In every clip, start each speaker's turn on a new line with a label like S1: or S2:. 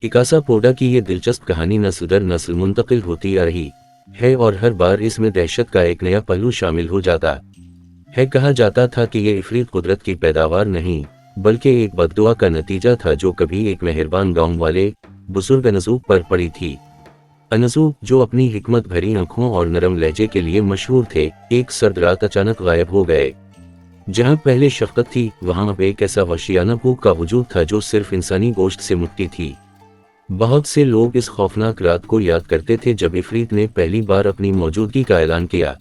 S1: इकासा पोडा की ये दिलचस्प कहानी नस्ल दर नस्ल मुंतकिल होती आ रही है और हर बार इसमें दहशत का एक नया पहलू शामिल हो जाता है। कहा जाता था कि ये इफरीत कुदरत की पैदावार नहीं बल्कि एक बद्दुआ का नतीजा था जो कभी एक मेहरबान गांव वाले बुजुर्ग अनजूक पर पड़ी थी। अनजूक, जो अपनी हिकमत भरी आंखों और नरम लहजे के लिए मशहूर थे, एक सर्द रात अचानक गायब हो गए। जहां पहले शफकत थी, वहां अब एक ऐसा वहशियाना भूख का वजूद था जो सिर्फ इंसानी गोश्त से मुक्ति थी। बहुत से लोग इस खौफनाक रात को याद करते थे जब इफरीत ने पहली बार अपनी मौजूदगी का ऐलान किया।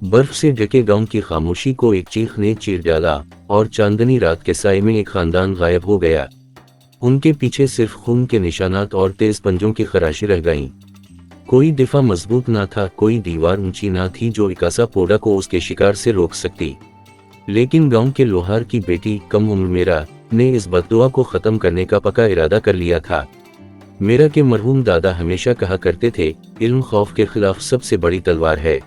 S1: बर्फ से ढके गांव की खामोशी को एक चीख ने चीर डाला और चांदनी रात के साए में एक खानदान गायब हो गया। उनके पीछे सिर्फ खून के निशानात और तेज पंजों की खराशी रह गईं। कोई दिफा मजबूत ना था, कोई दीवार ऊंची ना थी जो इकासा पोडा को उसके शिकार से रोक सकती। लेकिन गांव के लोहार की बेटी कम उम्र मेरा ने इस बद्दुआ को खत्म करने का पक्का इरादा कर लिया था। मेरा के मरहूम दादा हमेशा कहा करते थे, इल्म खौफ के खिलाफ सबसे बड़ी तलवार है।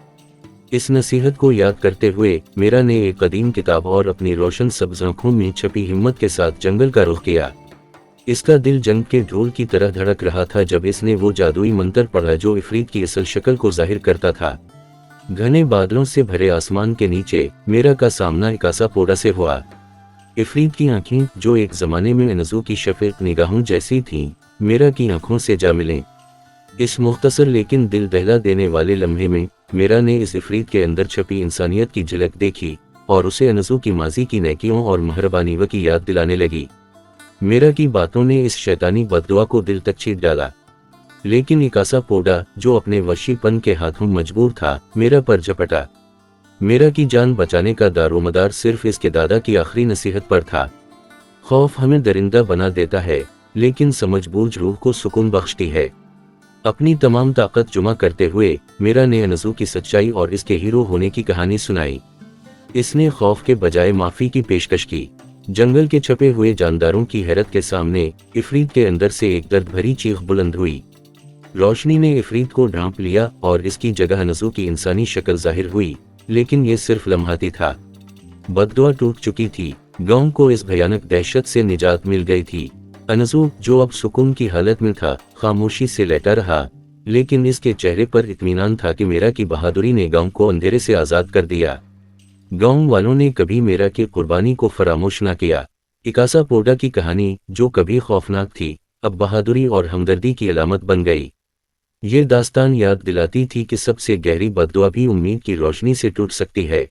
S1: इस नसीहत को याद करते हुए मेरा ने एक कदीम किताब और अपनी रोशन सब्ज आंखों में छपी हिम्मत के साथ जंगल का रुख किया। इसका दिल जंग के ढोल की तरह धड़क रहा था जब इसने वो जादुई मंत्र पढ़ा जो इफरीत की असल शक्ल को जाहिर करता था। घने बादलों से भरे आसमान के नीचे मेरा का सामना इकासा पोडा से हुआ। इफरीत की आंखें, जो एक जमाने में अनजू की शफीक निगाहों जैसी थीं, मेरा की आंखों से जा मिलें। इस मुख्तसर लेकिन दिल दहला देने वाले लम्हे में मेरा ने इस इफरीत के अंदर छपी इंसानियत की झलक देखी और उसे अनजू की माजी की नेकियों और मेहरबानी की याद दिलाने लगी। मेरा की बातों ने इस शैतानी बद्दुआ को दिल तक छीन डाला। लेकिन इकासा पोडा, जो अपने वशीपन के हाथों मजबूर था, मेरा पर झपटा। मेरा की जान बचाने का दारोमदार सिर्फ इसके दादा की आखिरी नसीहत पर था। खौफ हमें दरिंदा बना देता है लेकिन समझबूझ रूह को सुकून बख्शती है। अपनी तमाम ताकत जुमा करते हुए मेरा ने अनजू की सच्चाई और इसके हीरो होने की कहानी सुनाई। इसने खौफ के बजाय माफी की पेशकश की। जंगल के छपे हुए जानदारों की हैरत के सामने इफरीत के अंदर से एक दर्द भरी चीख बुलंद हुई। रोशनी ने इफरीत को ढांप लिया और इसकी जगह अनजू की इंसानी शक्ल जाहिर हुई, लेकिन ये सिर्फ लम्हाती था। बद्दुआ टूट चुकी थी। गांव को इस भयानक दहशत से निजात मिल गई थी। अनजू, जो अब सुकून की हालत में था, खामोशी से लेटा रहा, लेकिन इसके चेहरे पर इत्मीनान था कि मेरा की बहादुरी ने गांव को अंधेरे से आजाद कर दिया। गांव वालों ने कभी मेरा की कुर्बानी को फरामोश न किया। इकासा पोडा की कहानी, जो कभी खौफनाक थी, अब बहादुरी और हमदर्दी की अलामत बन गई। ये दास्तान याद दिलाती थी कि सबसे गहरी बद्दुआ भी उम्मीद की रोशनी से टूट सकती है।